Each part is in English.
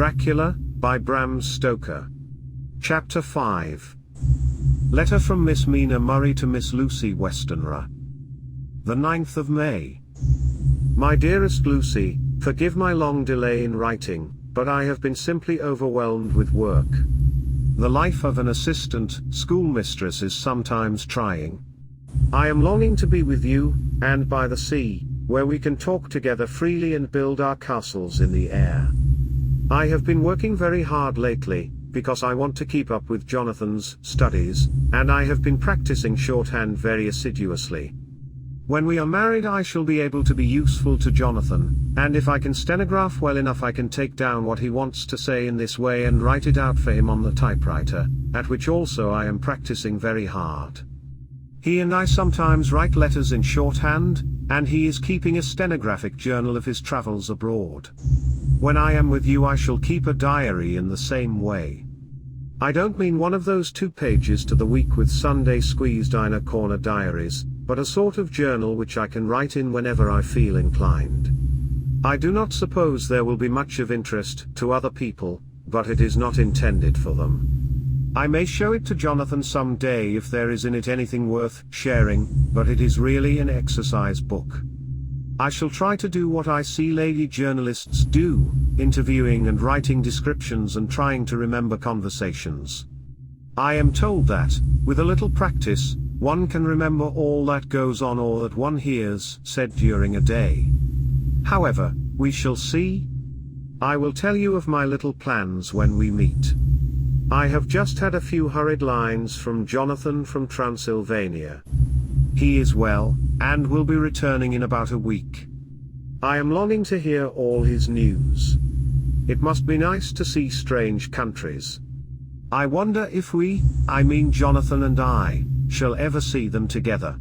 Dracula, by Bram Stoker. Chapter 5. Letter from Miss Mina Murray to Miss Lucy Westenra. The 9th of May. My dearest Lucy, forgive my long delay in writing, but I have been simply overwhelmed with work. The life of an assistant schoolmistress is sometimes trying. I am longing to be with you, and by the sea, where we can talk together freely and build our castles in the air. I have been working very hard lately, because I want to keep up with Jonathan's studies, and I have been practicing shorthand very assiduously. When we are married I shall be able to be useful to Jonathan, and if I can stenograph well enough I can take down what he wants to say in this way and write it out for him on the typewriter, at which also I am practicing very hard. He and I sometimes write letters in shorthand, and he is keeping a stenographic journal of his travels abroad. When I am with you I shall keep a diary in the same way. I don't mean one of those 2 pages to the week with Sunday squeezed inner corner diaries, but a sort of journal which I can write in whenever I feel inclined. I do not suppose there will be much of interest to other people, but it is not intended for them. I may show it to Jonathan some day if there is in it anything worth sharing, but it is really an exercise book. I shall try to do what I see lady journalists do, interviewing and writing descriptions and trying to remember conversations. I am told that, with a little practice, one can remember all that goes on or that one hears said during a day. However, we shall see. I will tell you of my little plans when we meet. I have just had a few hurried lines from Jonathan from Transylvania. He is well, and will be returning in about a week. I am longing to hear all his news. It must be nice to see strange countries. I wonder if I mean Jonathan and I, shall ever see them together.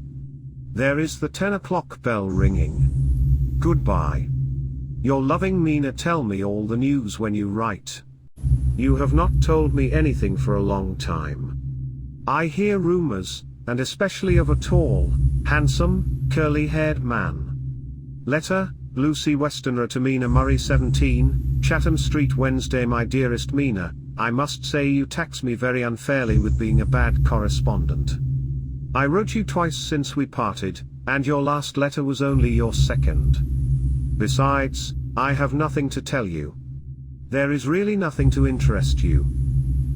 There is the 10 o'clock bell ringing. Goodbye. Your loving Mina. Tell me all the news when you write. You have not told me anything for a long time. I hear rumors, and especially of a tall, handsome, curly-haired man. Letter, Lucy Westenra to Mina Murray 17, Chatham Street Wednesday. My dearest Mina, I must say you tax me very unfairly with being a bad correspondent. I wrote you twice since we parted, and your last letter was only your second. Besides, I have nothing to tell you. There is really nothing to interest you.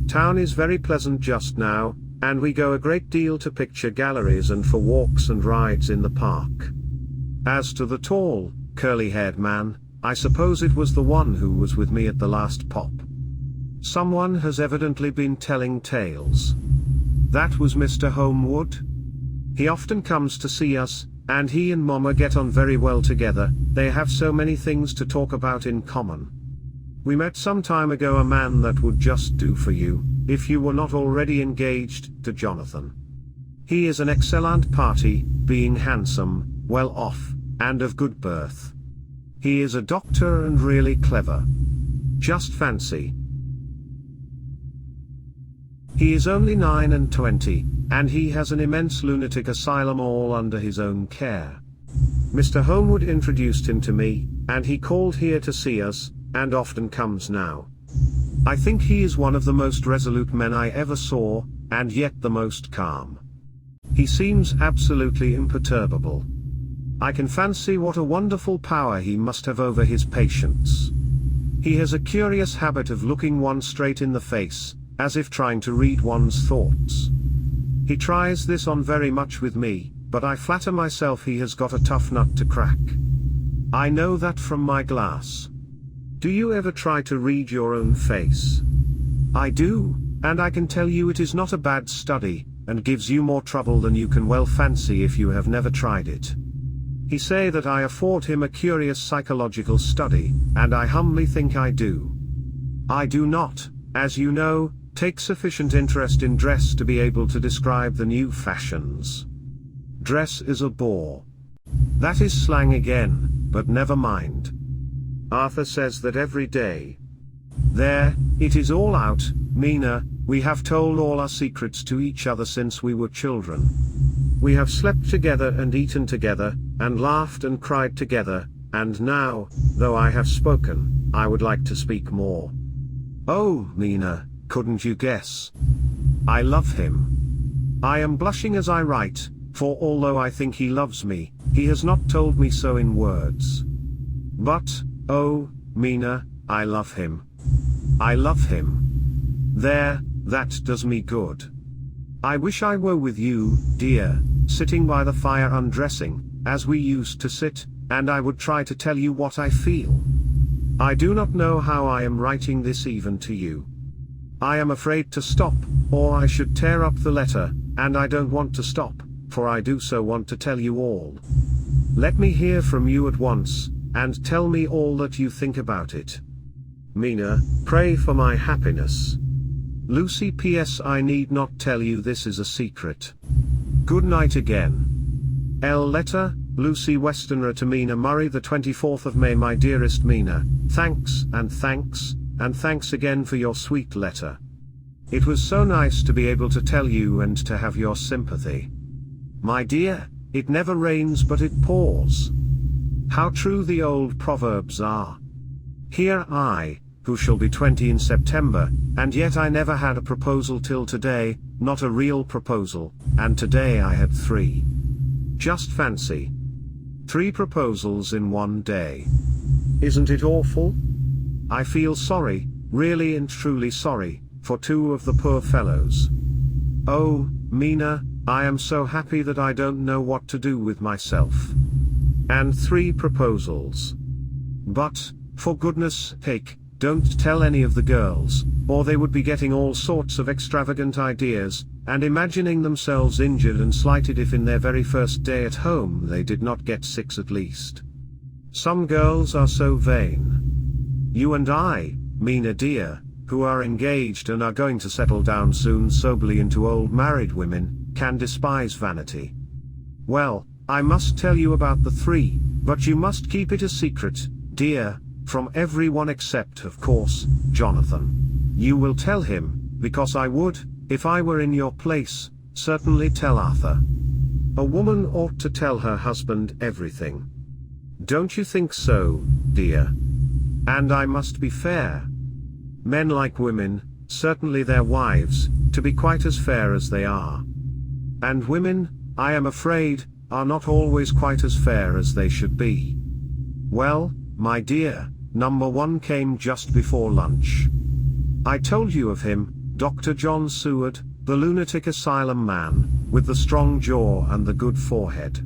Town is very pleasant just now, and we go a great deal to picture galleries and for walks and rides in the park. As to the tall, curly-haired man, I suppose it was the one who was with me at the last pop. Someone has evidently been telling tales. That was Mr. Homewood. He often comes to see us, and he and Mama get on very well together. They have so many things to talk about in common. We met some time ago a man that would just do for you, if you were not already engaged to Jonathan. He is an excellent party, being handsome, well off, and of good birth. He is a doctor and really clever. Just fancy. He is only 9 and 20, and he has an immense lunatic asylum all under his own care. Mr. Homewood introduced him to me, and he called here to see us, and often comes now. I think he is one of the most resolute men I ever saw, and yet the most calm. He seems absolutely imperturbable. I can fancy what a wonderful power he must have over his patients. He has a curious habit of looking one straight in the face, as if trying to read one's thoughts. He tries this on very much with me, but I flatter myself he has got a tough nut to crack. I know that from my glass. Do you ever try to read your own face? I do, and I can tell you it is not a bad study, and gives you more trouble than you can well fancy if you have never tried it. He say that I afford him a curious psychological study, and I humbly think I do. I do not, as you know, take sufficient interest in dress to be able to describe the new fashions. Dress is a bore. That is slang again, but never mind. Arthur says that every day. There, it is all out, Mina. We have told all our secrets to each other since we were children. We have slept together and eaten together, and laughed and cried together, and now, though I have spoken, I would like to speak more. Oh, Mina, couldn't you guess? I love him. I am blushing as I write, for although I think he loves me, he has not told me so in words. But, oh, Mina, I love him. I love him. There, that does me good. I wish I were with you, dear, sitting by the fire undressing, as we used to sit, and I would try to tell you what I feel. I do not know how I am writing this even to you. I am afraid to stop, or I should tear up the letter, and I don't want to stop, for I do so want to tell you all. Let me hear from you at once, and tell me all that you think about it. Mina, pray for my happiness. Lucy. P.S. I need not tell you this is a secret. Good night again. L. Letter, Lucy Westenra to Mina Murray, the 24th of May. My dearest Mina, thanks, and thanks, and thanks again for your sweet letter. It was so nice to be able to tell you and to have your sympathy. My dear, it never rains but it pours. How true the old proverbs are. Here I, who shall be 20 in September, and yet I never had a proposal till today, not a real proposal, and today I had 3. Just fancy. 3 proposals in one day. Isn't it awful? I feel sorry, really and truly sorry, for 2 of the poor fellows. Oh, Mina, I am so happy that I don't know what to do with myself. And 3 proposals. But, for goodness sake, don't tell any of the girls, or they would be getting all sorts of extravagant ideas, and imagining themselves injured and slighted if in their very first day at home they did not get 6 at least. Some girls are so vain. You and I, Mina dear, who are engaged and are going to settle down soon soberly into old married women, can despise vanity. Well, I must tell you about the 3, but you must keep it a secret, dear, from everyone except, of course, Jonathan. You will tell him, because I would, if I were in your place, certainly tell Arthur. A woman ought to tell her husband everything. Don't you think so, dear? And I must be fair. Men like women, certainly their wives, to be quite as fair as they are. And women, I am afraid, are not always quite as fair as they should be. Well, my dear, number 1 came just before lunch. I told you of him, Dr. John Seward, the lunatic asylum man, with the strong jaw and the good forehead.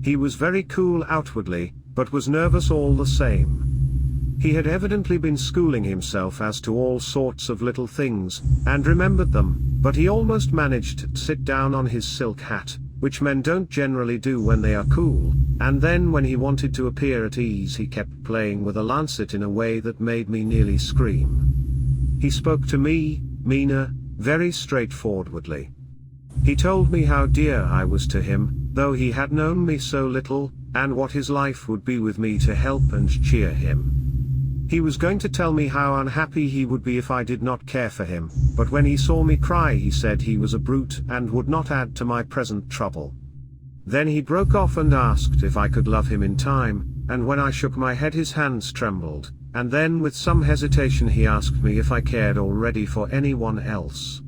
He was very cool outwardly, but was nervous all the same. He had evidently been schooling himself as to all sorts of little things, and remembered them, but he almost managed to sit down on his silk hat, which men don't generally do when they are cool, and then when he wanted to appear at ease he kept playing with a lancet in a way that made me nearly scream. He spoke to me, Mina, very straightforwardly. He told me how dear I was to him, though he had known me so little, and what his life would be with me to help and cheer him. He was going to tell me how unhappy he would be if I did not care for him, but when he saw me cry he said he was a brute and would not add to my present trouble. Then he broke off and asked if I could love him in time, and when I shook my head his hands trembled, and then with some hesitation he asked me if I cared already for anyone else.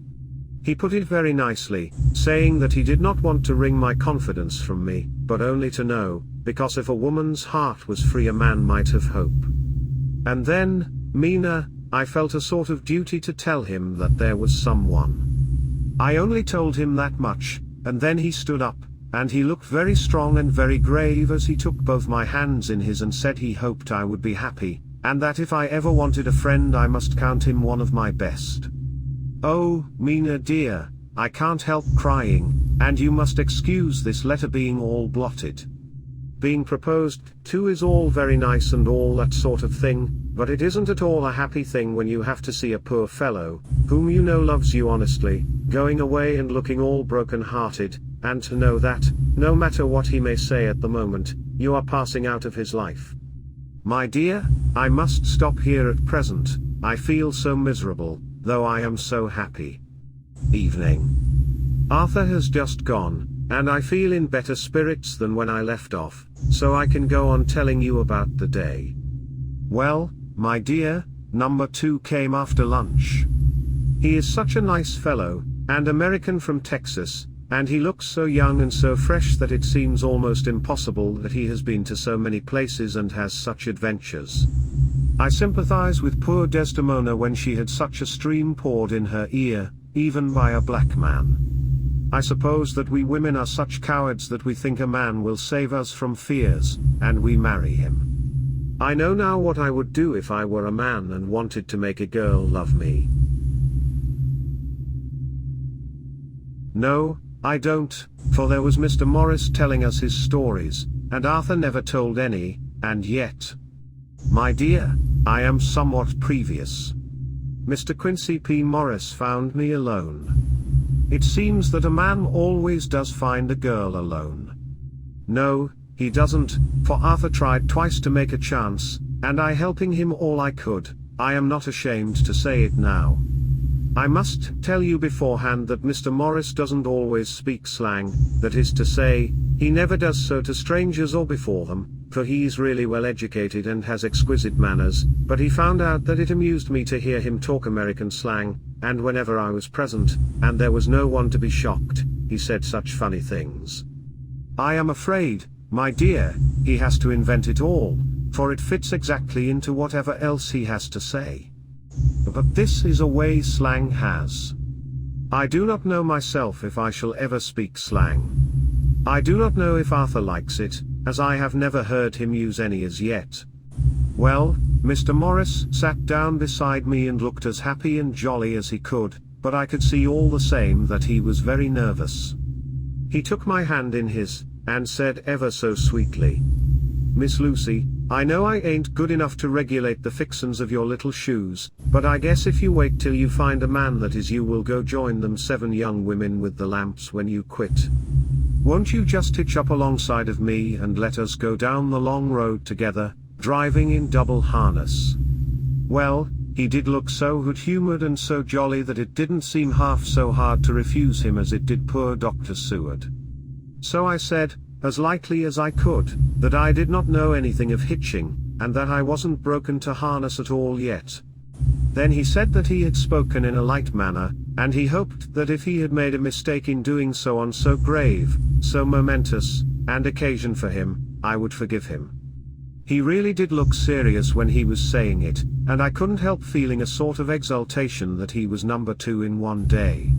He put it very nicely, saying that he did not want to wring my confidence from me, but only to know, because if a woman's heart was free a man might have hope. And then, Mina, I felt a sort of duty to tell him that there was someone. I only told him that much, and then he stood up, and he looked very strong and very grave as he took both my hands in his and said he hoped I would be happy, and that if I ever wanted a friend I must count him one of my best. Oh, Mina dear, I can't help crying, and you must excuse this letter being all blotted. Being proposed to is all very nice and all that sort of thing, but it isn't at all a happy thing when you have to see a poor fellow, whom you know loves you honestly, going away and looking all broken-hearted, and to know that, no matter what he may say at the moment, you are passing out of his life. My dear, I must stop here at present, I feel so miserable, though I am so happy. Evening. Arthur has just gone, and I feel in better spirits than when I left off, so I can go on telling you about the day. Well, my dear, Number 2 came after lunch. He is such a nice fellow, and American from Texas, and he looks so young and so fresh that it seems almost impossible that he has been to so many places and has such adventures. I sympathize with poor Desdemona when she had such a stream poured in her ear, even by a black man. I suppose that we women are such cowards that we think a man will save us from fears, and we marry him. I know now what I would do if I were a man and wanted to make a girl love me. No, I don't, for there was Mr. Morris telling us his stories, and Arthur never told any, and yet. My dear, I am somewhat previous. Mr. Quincy P. Morris found me alone. It seems that a man always does find a girl alone. No, he doesn't, for Arthur tried twice to make a chance, and I helping him all I could. I am not ashamed to say it now. I must tell you beforehand that Mr. Morris doesn't always speak slang, that is to say, he never does so to strangers or before them, for he's really well educated and has exquisite manners, but he found out that it amused me to hear him talk American slang, and whenever I was present, and there was no one to be shocked, he said such funny things. I am afraid, my dear, he has to invent it all, for it fits exactly into whatever else he has to say. But this is a way slang has. I do not know myself if I shall ever speak slang. I do not know if Arthur likes it, as I have never heard him use any as yet. Well, Mr. Morris sat down beside me and looked as happy and jolly as he could, but I could see all the same that he was very nervous. He took my hand in his, and said ever so sweetly, "Miss Lucy, I know I ain't good enough to regulate the fixins of your little shoes, but I guess if you wait till you find a man that is you will go join them 7 young women with the lamps when you quit. Won't you just hitch up alongside of me and let us go down the long road together, driving in double harness?" Well, he did look so good-humored and so jolly that it didn't seem half so hard to refuse him as it did poor Dr. Seward. So I said, as lightly as I could, that I did not know anything of hitching, and that I wasn't broken to harness at all yet. Then he said that he had spoken in a light manner, and he hoped that if he had made a mistake in doing so on so grave, so momentous, an occasion for him, I would forgive him. He really did look serious when he was saying it, and I couldn't help feeling a sort of exultation that he was number 2 in one day.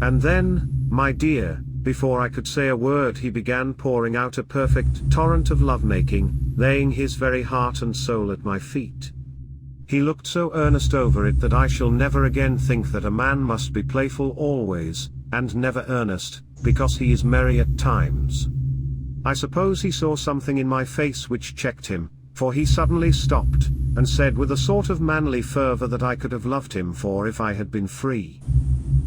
And then, my dear, before I could say a word he began pouring out a perfect torrent of lovemaking, laying his very heart and soul at my feet. He looked so earnest over it that I shall never again think that a man must be playful always, and never earnest, because he is merry at times. I suppose he saw something in my face which checked him, for he suddenly stopped, and said with a sort of manly fervor that I could have loved him for if I had been free.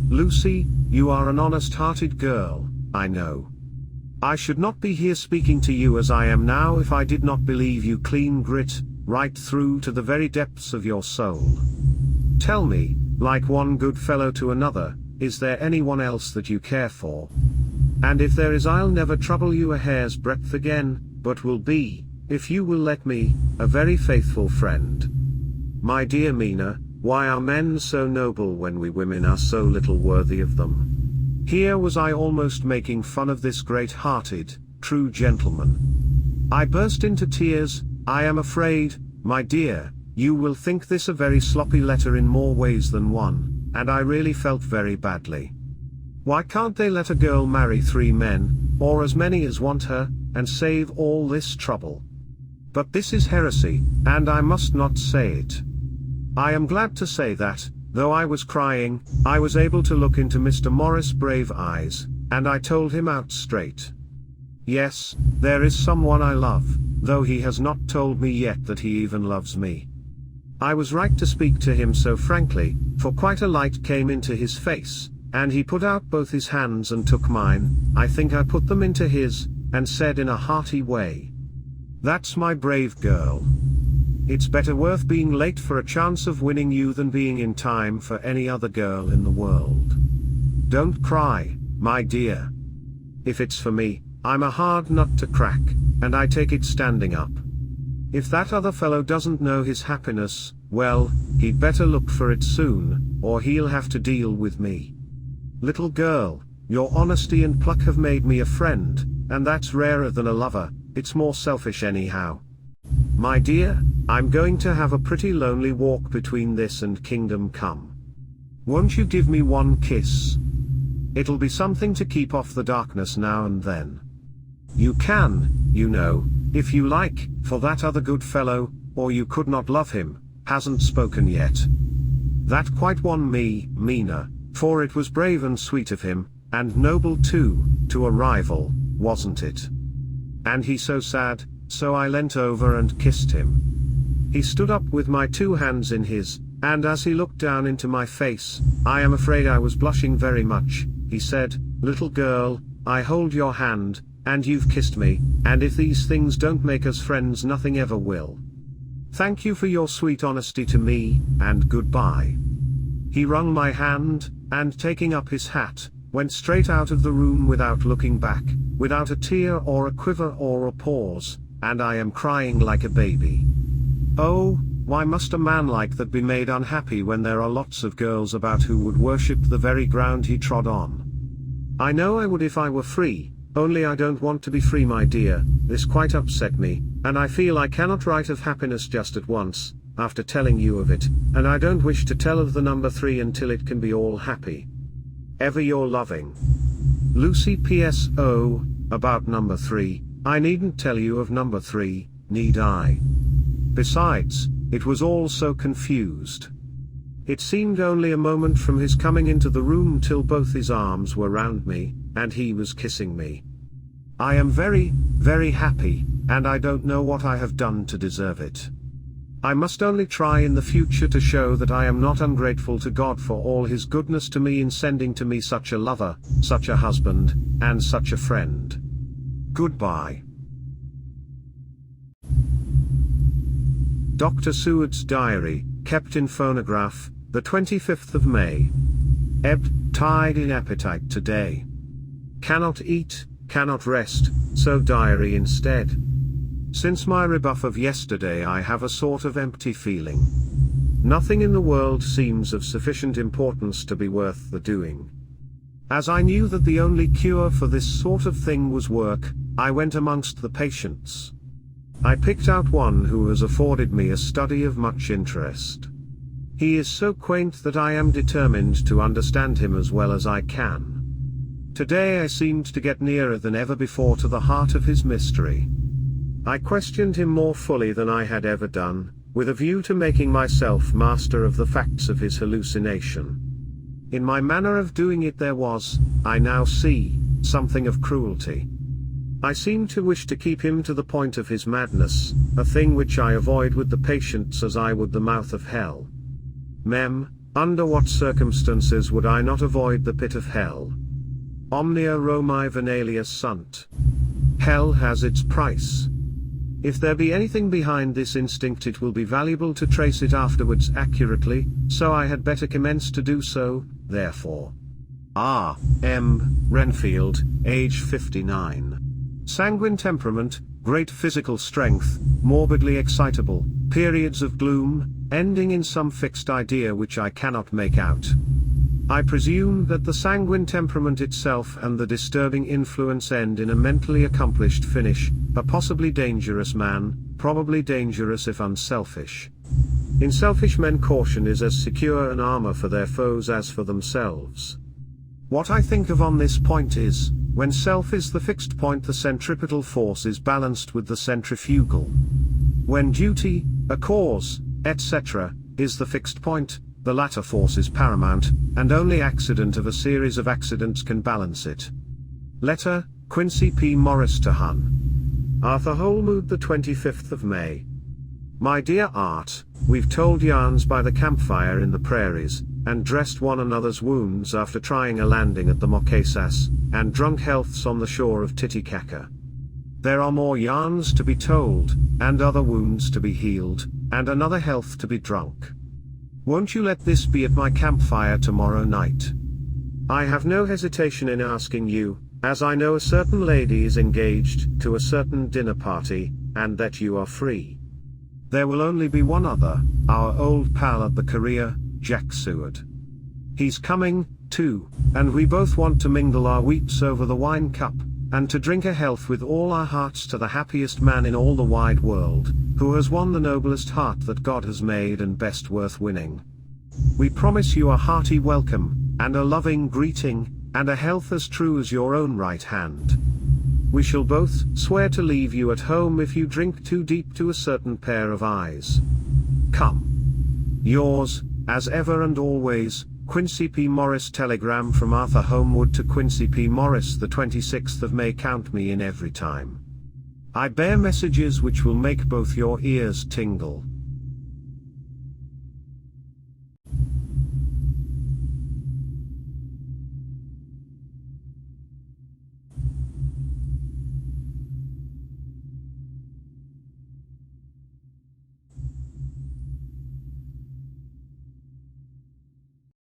"Lucy, you are an honest-hearted girl, I know. I should not be here speaking to you as I am now if I did not believe you clean grit, right through to the very depths of your soul. Tell me, like one good fellow to another, is there anyone else that you care for? And if there is I'll never trouble you a hair's breadth again, but will be, if you will let me, a very faithful friend. My dear Mina, why are men so noble when we women are so little worthy of them?" Here was I almost making fun of this great-hearted, true gentleman. I burst into tears. I am afraid, my dear, you will think this a very sloppy letter in more ways than one, and I really felt very badly. Why can't they let a girl marry 3 men, or as many as want her, and save all this trouble? But this is heresy, and I must not say it. I am glad to say that, though I was crying, I was able to look into Mr. Morris' brave eyes, and I told him out straight. Yes, there is someone I love, though he has not told me yet that he even loves me. I was right to speak to him so frankly, for quite a light came into his face, and he put out both his hands and took mine. I think I put them into his, and said in a hearty way, "That's my brave girl. It's better worth being late for a chance of winning you than being in time for any other girl in the world. Don't cry, my dear. If it's for me, I'm a hard nut to crack, and I take it standing up. If that other fellow doesn't know his happiness, well, he'd better look for it soon, or he'll have to deal with me. Little girl, your honesty and pluck have made me a friend, and that's rarer than a lover, it's more selfish anyhow. My dear, I'm going to have a pretty lonely walk between this and Kingdom Come. Won't you give me one kiss? It'll be something to keep off the darkness now and then. You can, you know, if you like, for that other good fellow, or you could not love him, hasn't spoken yet. That quite won me, Mina, for it was brave and sweet of him, and noble too, to a rival, wasn't it? And he so sad, so I leant over and kissed him. He stood up with my two hands in his, and as he looked down into my face, I am afraid I was blushing very much. He said, "Little girl, I hold your hand, and you've kissed me, and if these things don't make us friends nothing ever will. Thank you for your sweet honesty to me, and goodbye." He wrung my hand, and taking up his hat, went straight out of the room without looking back, without a tear or a quiver or a pause, and I am crying like a baby. Oh, why must a man like that be made unhappy when there are lots of girls about who would worship the very ground he trod on? I know I would if I were free, only I don't want to be free, my dear. This quite upset me, and I feel I cannot write of happiness just at once, after telling you of it, and I don't wish to tell of the number 3 until it can be all happy. Ever your loving Lucy. P.S. Oh, about number 3, I needn't tell you of number 3, need I? Besides, it was all so confused. It seemed only a moment from his coming into the room till both his arms were round me, and he was kissing me. I am very, very happy, and I don't know what I have done to deserve it. I must only try in the future to show that I am not ungrateful to God for all his goodness to me in sending to me such a lover, such a husband, and such a friend. Goodbye. Dr. Seward's diary, kept in phonograph, the 25th of May. Ebbed tide in appetite today. Cannot eat, cannot rest, so diary instead. Since my rebuff of yesterday I have a sort of empty feeling. Nothing in the world seems of sufficient importance to be worth the doing. As I knew that the only cure for this sort of thing was work, I went amongst the patients. I picked out one who has afforded me a study of much interest. He is so quaint that I am determined to understand him as well as I can. Today I seemed to get nearer than ever before to the heart of his mystery. I questioned him more fully than I had ever done, with a view to making myself master of the facts of his hallucination. In my manner of doing it there was, I now see, something of cruelty. I seemed to wish to keep him to the point of his madness, a thing which I avoid with the patients as I would the mouth of hell. Under what circumstances would I not avoid the pit of hell? Omnia Romae Venalius sunt. Hell has its price. If there be anything behind this instinct it will be valuable to trace it afterwards accurately, so I had better commence to do so, therefore. R. M. Renfield, age 59. Sanguine temperament, great physical strength, morbidly excitable, periods of gloom, ending in some fixed idea which I cannot make out. I presume that the sanguine temperament itself and the disturbing influence end in a mentally accomplished finish, a possibly dangerous man, probably dangerous if unselfish. In selfish men caution is as secure an armor for their foes as for themselves. What I think of on this point is, when self is the fixed point the centripetal force is balanced with the centrifugal. When duty, a cause, etc., is the fixed point, the latter force is paramount, and only accident of a series of accidents can balance it. Letter, Quincy P. Morris to Hun. Arthur Holmood, the 25th of May. My dear Art, we've told yarns by the campfire in the prairies, and dressed one another's wounds after trying a landing at the Marquesas, and drunk healths on the shore of Titicaca. There are more yarns to be told, and other wounds to be healed, and another health to be drunk. Won't you let this be at my campfire tomorrow night? I have no hesitation in asking you, as I know a certain lady is engaged to a certain dinner party, and that you are free. There will only be one other, our old pal at the career, Jack Seward. He's coming, too, and we both want to mingle our weeps over the wine cup, and to drink a health with all our hearts to the happiest man in all the wide world, who has won the noblest heart that God has made and best worth winning. We promise you a hearty welcome, and a loving greeting, and a health as true as your own right hand. We shall both swear to leave you at home if you drink too deep to a certain pair of eyes. Come. Yours, as ever and always, Quincy P. Morris. Telegram from Arthur Homewood to Quincy P. Morris, the 26th of May. Count me in every time. I bear messages which will make both your ears tingle.